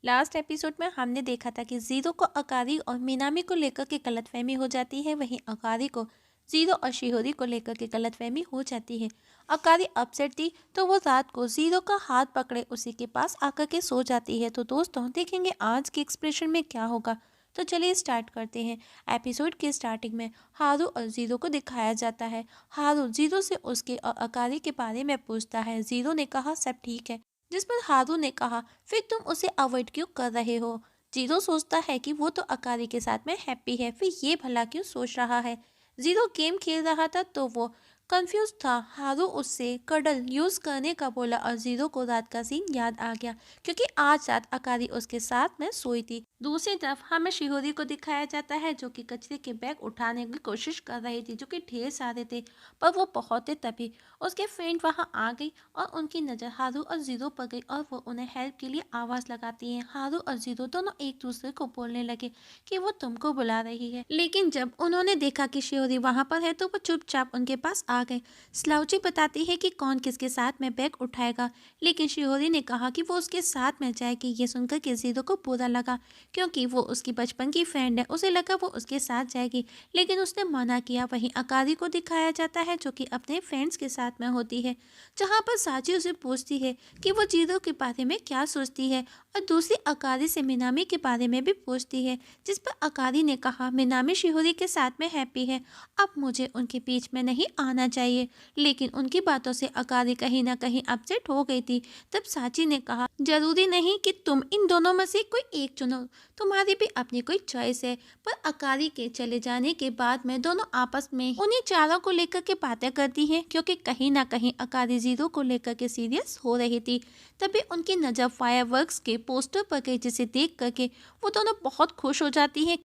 Last episode में हमने देखा था कि जीरो को अकारी और मीनामी को लेकर के गलतफहमी हो जाती है, वहीं अकारी को जीरो और शिहोरी को लेकर के गलतफहमी हो जाती है। अकारी अपसेट थी तो वो रात को जीरो का हाथ पकड़े उसी के पास आकर के सो जाती है। तो दोस्तों देखेंगे आज के एक्सप्रेशन में क्या होगा। तो चलिए स्टार्ट करते हैं। एपिसोड के स्टार्टिंग में हारू और जीरो को दिखाया जाता है। हारू जीरो से उसके और अकारी के बारे में पूछता है। जीरो ने कहा सब ठीक है, जिस पर हारू ने कहा फिर तुम उसे अवॉइड क्यों कर रहे हो। जीरो सोचता है कि वो तो अकारी के साथ में हैप्पी है, फिर ये भला क्यों सोच रहा है। जीरो गेम खेल रहा था तो वो कंफ्यूज था। हारू उससे कडल यूज करने का बोला और जीरो को रात का सीन याद आ गया, क्योंकि आज रात अकारी उसके साथ में सोई थी। दूसरी तरफ हमें शिहोरी को दिखाया जाता है जो कि कचरे के बैग उठाने की कोशिश कर रही थी, जो कि ढेर सारे थे, पर वो पहुंचे तभी उसके फ्रेंड वहां आ गई और उनकी नज़र हारू और जीरो पर गई और वो उन्हें हेल्प के लिए आवाज़ लगाती हैं। हारू और जीरो दोनों एक दूसरे को बोलने लगे कि वो तुमको बुला रही है, लेकिन जब उन्होंने देखा कि शियोरी वहां पर है तो वो चुपचाप उनके पास आ गए। स्लाउची बताती है कि कौन किसके साथ में बैग उठाएगा, लेकिन शियोरी ने कहा कि वो उसके साथ में जाएगी। ये सुनकर के जीरो को बुरा लगा, क्योंकि वो उसकी बचपन की फ्रेंड है, उसे लगा वो उसके साथ जाएगी, लेकिन उसने मना किया। वहीं अकारी को दिखाया जाता है जो कि अपने फ्रेंड्स के साथ में होती है, जहाँ पर साची उसे पूछती है कि वो जीरो के बारे में क्या सोचती है, और दूसरी अकारी से मिनामी के बारे में भी पूछती है, जिस पर अकारी ने कहा मिनामी शिहोरी के साथ में हैप्पी है, अब मुझे उनके बीच में नहीं आना चाहिए। लेकिन उनकी बातों से अकारी कहीं ना कहीं अपसेट हो गई थी। तब साची ने कहा जरूरी नहीं कि तुम इन दोनों में से कोई एक चुनो, तुम्हारी भी अपनी कोई चॉइस है। पर अकारी के चले जाने के बाद में दोनों आपस में उन्हीं चारों को लेकर के बातें करती हैं, क्योंकि कहीं ना कहीं अकारी जीरो को लेकर के सीरियस हो रही थी। तभी उनकी नजर फायरवर्क्स के पोस्टर पर गई, जिसे देख करके वो दोनों बहुत खुश हो जाती हैं,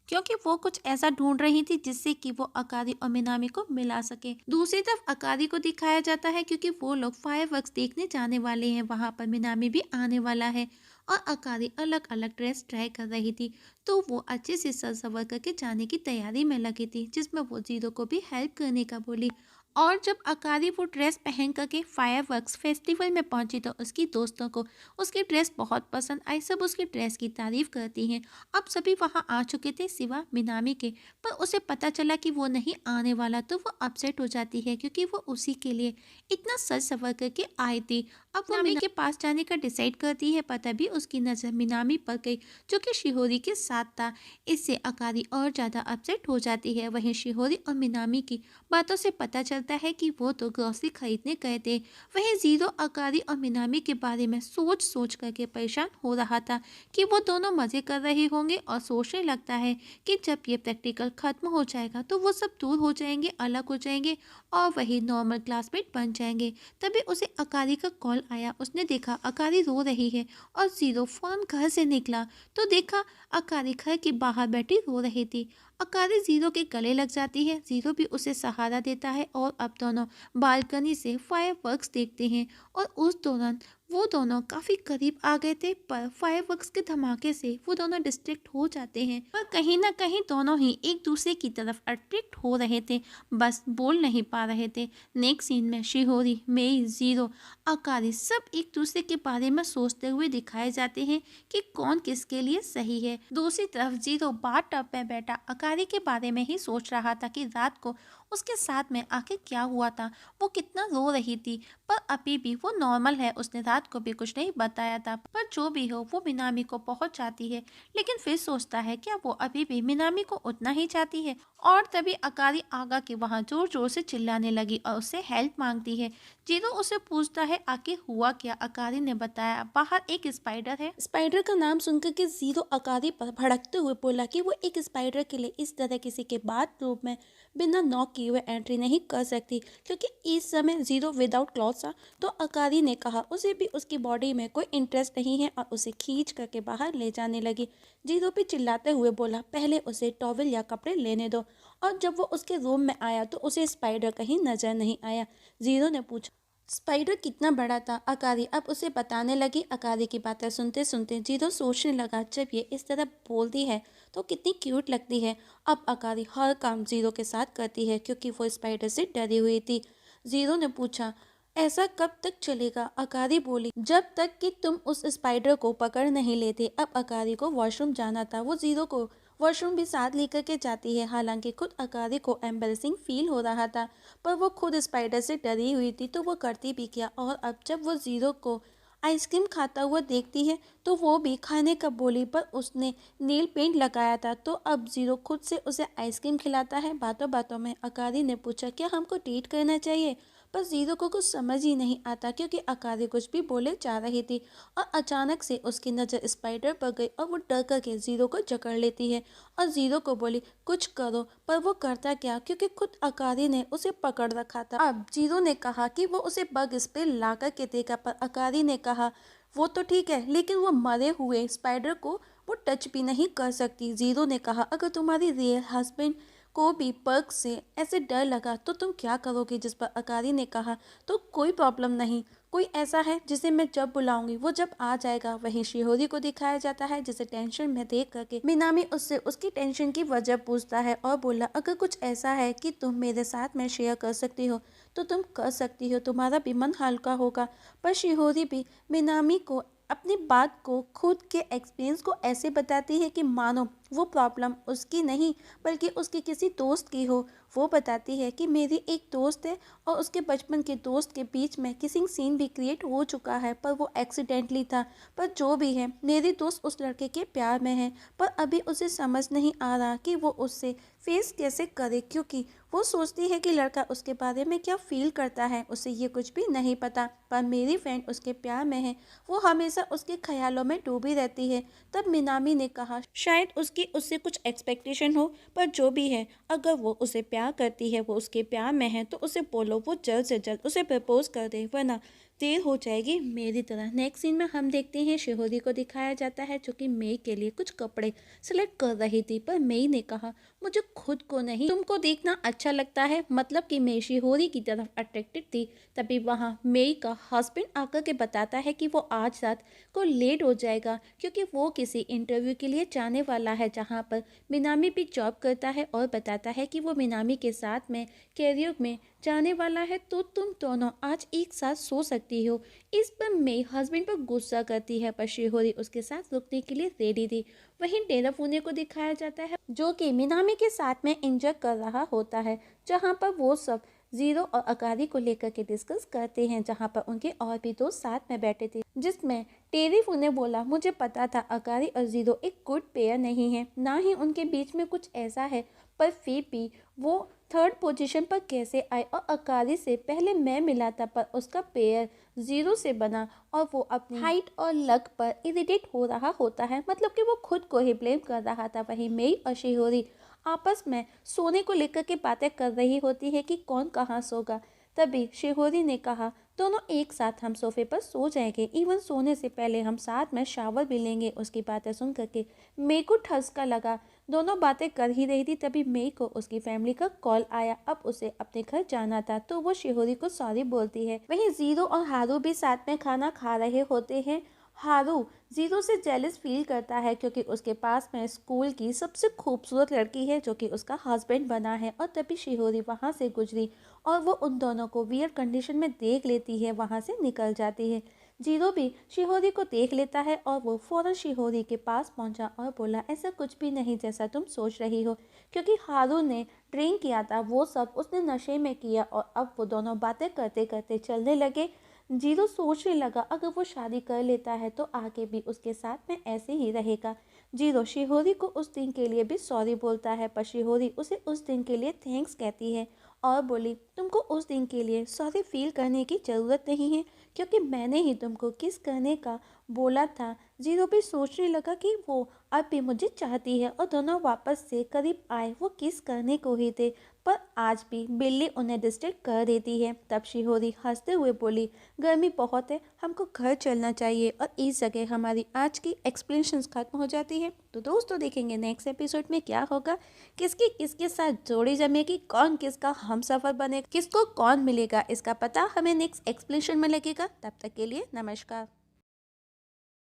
क्योंकि वो कुछ ऐसा ढूंढ रही थी जिससे कि वो अकारी और मिनामी को मिला सके। दूसरी तरफ अकारी को दिखाया जाता है क्योंकि वो लोग फायरवर्क्स देखने जाने वाले हैं, वहां पर मिनामी भी आने वाला है और अकारी अलग अलग ड्रेस ट्राई कर रही थी, तो वो अच्छे से सज सवर करके जाने की तैयारी में लगी थी, जिसमें वो जीरो को भी हेल्प करने का बोली। और जब अकारी वो ड्रेस पहन करके फायरवर्क्स फेस्टिवल में पहुंची तो उसकी दोस्तों को उसकी ड्रेस बहुत पसंद आई। सब उसकी ड्रेस की तारीफ करती हैं। अब सभी वहां आ चुके थे सिवा मिनामी के, पर उसे पता चला कि वो नहीं आने वाला, तो वो अपसेट हो जाती है, क्योंकि वो उसी के लिए इतना सज सवर करके आई थी। अब वो मिनामी के पास जाने का डिसाइड करती है, पर तभी उसकी नज़र मिनामी पर गई जो कि शिहोरी के साथ था। इससे अकारी और ज़्यादा अपसेट हो जाती है। वहीं शिहोरी और मिनामी की बातों से पता चलता है कि वो तो ग्रोसरी खरीदने गए थे। वहीं जीरो अकारी और मिनामी के बारे में सोच सोच करके परेशान हो रहा था कि वो दोनों मज़े कर रहे होंगे, और सोचने लगता है कि जब ये प्रैक्टिकल ख़त्म हो जाएगा तो वो सब दूर हो जाएंगे, अलग हो जाएंगे और वही नॉर्मल क्लासमेट बन जाएंगे। तभी उसे अकारी का कॉल आया। उसने देखा अकारी रो रही है और जीरो फौरन घर से निकला तो देखा अकारी घर के बाहर बैठी रो रही थी। अकारी जीरो के गले लग जाती है, जीरो भी उसे सहारा देता है और अब दोनों बालकनी से फायरवर्क्स देखते हैं। और उस दौरान वो दोनों काफ़ी करीब आ गए थे, पर फायरवर्क्स के धमाके से वो दोनों डिस्ट्रैक्ट हो जाते हैं, पर कहीं ना कहीं दोनों ही एक दूसरे की तरफ अट्रैक्ट हो रहे थे, बस बोल नहीं पा रहे थे। नेक्स्ट सीन में शिहोरी, मेई, जीरो, अकारी सब एक दूसरे के बारे में सोचते हुए दिखाए जाते हैं कि कौन किसके लिए सही है। दूसरी तरफ जीरो बाथ टब में बैठा अकारी के बारे में ही सोच रहा था कि रात को उसके साथ में आखिर क्या हुआ था, वो कितना रो रही थी, पर अभी भी वो नॉर्मल है, उसने रात को भी कुछ नहीं बताया था। पर जो भी हो वो मिनामी को बहुत चाहती है, लेकिन फिर सोचता है क्या वो अभी भी मिनामी को उतना ही चाहती है। और तभी अकारी आगा के वहाँ जोर जोर से चिल्लाने लगी और उससे हेल्प मांगती है। जीरो उसे पूछता है आखिर हुआ क्या। अकारी ने बताया बाहर एक स्पाइडर है। स्पाइडर का नाम सुनकर के जीरो अकारी पर भड़कते हुए बोला कि वो एक स्पाइडर के लिए इस तरह किसी के बाथरूम में बिना नॉक किए हुए एंट्री नहीं कर सकती, क्योंकि इस समय जीरो विदाउट क्लॉथ्स था। तो अकारी ने कहा उसे भी उसकी बॉडी में कोई इंटरेस्ट नहीं है और उसे खींच करके बाहर ले जाने लगी। जीरो भी चिल्लाते हुए बोला पहले उसे टॉवल या कपड़े लेने दो। और जब वो उसके रूम में आया तो उसे स्पाइडर कहीं नजर नहीं आया। जीरो ने पूछा स्पाइडर कितना बड़ा था। अकारी अब उसे बताने लगी। अकारी की बातें सुनते सुनते जीरो सोचने लगा जब ये इस तरह बोलती है तो कितनी क्यूट लगती है। अब अकारी हर काम जीरो के साथ करती है, क्योंकि वो स्पाइडर से डरी हुई थी। जीरो ने पूछा ऐसा कब तक चलेगा? अकारी बोली, जब तक कि तुम उस स्पाइडर को पकड़ नहीं लेते। अब अकारी को वॉशरूम जाना था। वो जीरो को वॉशरूम भी साथ लेकर के जाती है। हालांकि खुद अकारी को एम्बेरसिंग फील हो रहा था, पर वो खुद स्पाइडर से डरी हुई थी, तो वो करती भी क्या। और अब जब वो जीरो को आइसक्रीम खाता हुआ देखती है तो वो भी खाने का बोली, पर उसने नील पेंट लगाया था। तो अब जीरो खुद से उसे आइसक्रीम खिलाता है। बातों बातों में अकारी ने पूछा, क्या हमको डेट करना चाहिए? पर जीरो को कुछ समझ ही नहीं आता, क्योंकि अकारी कुछ भी बोले जा रही थी। और अचानक से उसकी नज़र स्पाइडर पर गई और वो डर करके जीरो को जकड़ लेती है और जीरो को बोली, कुछ करो। पर वो करता क्या, क्योंकि खुद अकारी ने उसे पकड़ रखा था। अब जीरो ने कहा कि वो उसे बग स्प्रे ला करके देगा, पर अकारी ने कहा वो तो ठीक है, लेकिन वो मरे हुए स्पाइडर को वो टच भी नहीं कर सकती। जीरो ने कहा, अगर तुम्हारी रियल हस्बैंड को भी बग से ऐसे डर लगा तो तुम क्या करोगे? जिस पर अकारी ने कहा, तो कोई प्रॉब्लम नहीं, कोई ऐसा है जिसे मैं जब बुलाऊंगी वो जब आ जाएगा। वहीं शिहोरी को दिखाया जाता है, जिसे टेंशन में देख करके मिनामी उससे उसकी टेंशन की वजह पूछता है और बोला, अगर कुछ ऐसा है कि तुम मेरे साथ में शेयर कर सकती हो तो तुम कर सकती हो, तुम्हारा भी मन हल्का होगा। पर शिहोरी भी मिनामी को अपनी बात को, खुद के एक्सपीरियंस को ऐसे बताती है कि मानो वो प्रॉब्लम उसकी नहीं बल्कि उसके किसी दोस्त की हो। वो बताती है कि मेरी एक दोस्त है और उसके बचपन के दोस्त के बीच में किसिंग सीन भी क्रिएट हो चुका है, पर वो एक्सीडेंटली था। पर जो भी है, मेरी दोस्त उस लड़के के प्यार में है, पर अभी उसे समझ नहीं आ रहा कि वो उससे फेस कैसे करे, क्योंकि वो सोचती है कि लड़का उसके बारे में क्या फील करता है, उसे ये कुछ भी नहीं पता। पर मेरी फ्रेंड उसके प्यार में है, वो हमेशा उसके ख्यालों में डूबी रहती है। तब मिनामी ने कहा, शायद उसकी उससे कुछ एक्सपेक्टेशन हो, पर जो भी है, अगर वो उसे प्यार करती है, वो उसके प्यार में है, तो उसे बोलो वो जल्द से जल्द उसे प्रपोज कर दे, वरना देर हो जाएगी मेरी तरह। नेक्स्ट सीन में हम देखते हैं शिहोरी को दिखाया जाता है, जो कि मई के लिए कुछ कपड़े सिलेक्ट कर रही थी। पर मई ने कहा, मुझे खुद को नहीं तुमको देखना अच्छा लगता है। मतलब कि मई शिहोरी की तरफ अट्रैक्टेड थी। तभी वहाँ मई का हस्बैंड आकर के बताता है कि वो आज रात को लेट हो जाएगा, क्योंकि वो किसी इंटरव्यू के लिए जाने वाला है, जहाँ पर मिनामी भी जॉब करता है। और बताता है कि वो मिनामी के साथ में कैरियर में जाने वाला है, तो तुम दोनों आज एक साथ सो सकती हो। इस पर मई हस्बैंड पर गुस्सा करती है, पर शिहोरी उसके साथ रुकने के लिए रेडी थी। वहीं टेराफुने को दिखाया जाता है, जो कि मिनामी के साथ में एंजॉय कर रहा होता है, जहाँ पर वो सब जीरो और अकारी को लेकर के डिस्कस करते हैं, जहाँ पर उनके और भी दोस्त साथ में बैठे थे। जिसमें टेरीफू ने बोला, मुझे पता था अकारी और जीरो एक गुड पेयर नहीं है, ना ही उनके बीच में कुछ ऐसा है, पर फिर भी वो थर्ड पोजीशन पर कैसे आए? और अकारी से पहले मैं मिला था, पर उसका पेयर जीरो से बना और वो अपनी हाइट और लक पर इरिटेट हो रहा होता है। मतलब कि वो खुद को ही ब्लेम कर रहा था। वहीं मई और शिहोरी आपस में सोने को लेकर के बातें कर रही होती है कि कौन कहाँ सोगा। तभी शिहोरी ने कहा, दोनों एक साथ हम सोफे पर सो जाएंगे, इवन सोने से पहले हम साथ में शावर भी लेंगे। उसकी बातें सुन करके मई को ठसका लगा। दोनों बातें कर ही रही थी, तभी मई को उसकी फैमिली का कॉल आया। अब उसे अपने घर जाना था, तो वो शिहोरी को सॉरी बोलती है। वहीं जीरो और हारू भी साथ में खाना खा रहे होते हैं। हारू जीरो से जेलस फील करता है, क्योंकि उसके पास में स्कूल की सबसे खूबसूरत लड़की है, जो कि उसका हस्बैंड बना है। और तभी शिहोरी वहाँ से गुजरी और वो उन दोनों को वियर्ड कंडीशन में देख लेती है, वहाँ से निकल जाती है। जीरो भी शिहोरी को देख लेता है और वो फौरन शिहोरी के पास पहुंचा और बोला, ऐसा कुछ भी नहीं जैसा तुम सोच रही हो, क्योंकि हारू ने ड्रिंक किया था, वो सब उसने नशे में किया। और अब वो दोनों बातें करते करते चलने लगे। जीरो सोचने लगा, अगर वो शादी कर लेता है तो आगे भी उसके साथ में ऐसे ही रहेगा। जीरो शिहोरी को उस दिन के लिए भी सॉरी बोलता है, पर शिहोरी उसे उस दिन के लिए थैंक्स कहती है और बोली, तुमको उस दिन के लिए सॉरी फील करने की ज़रूरत नहीं है, क्योंकि मैंने ही तुमको किस करने का बोला था। जीरो भी सोचने लगा कि वो अब भी मुझे चाहती है और दोनों वापस से करीब आए। वो किस करने को ही थे, पर आज भी बिल्ली उन्हें डिस्ट्रैक्ट कर देती है। तब शिहोरी हंसते हुए बोली, गर्मी बहुत है, हमको घर चलना चाहिए। और इस जगह हमारी आज की एक्सप्लेनेशंस खत्म हो जाती है। तो दोस्तों, देखेंगे नेक्स्ट एपिसोड में क्या होगा, किसकी किसके साथ जोड़ी जमेगी, कौन किसका हमसफर बनेगा, किसको कौन मिलेगा, इसका पता हमें नेक्स्ट एक्सप्लेनेशन में लगेगा। तब तक के लिए नमस्कार।